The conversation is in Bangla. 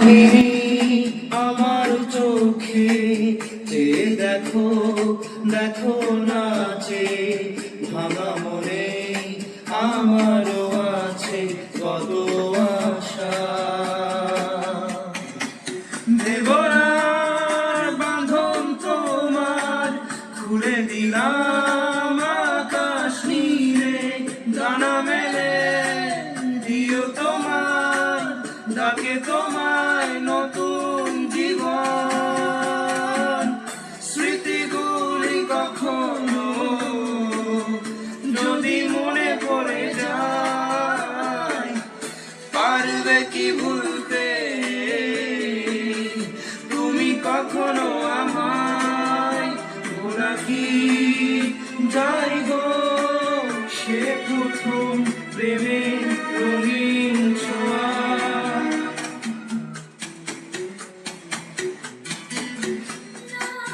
কাহিনী আমার চোখে চেয়ে দেখো, দেখো নাচে ভাঙা মনে আমারও আছে কত আশা। দেবরার বাঁধন তোমার খুলে দিলাম আকাশ নীলে, জানা মেলে দিও তোমার ডাকে তোমায় নতুন জীবন। স্মৃতিগুলি কখনো যদি মনে পড়ে যায়, পারবে কি ভুলতে তুমি কখনো আমায়? ভোলা কি যাই গো সে প্রথম প্রেমে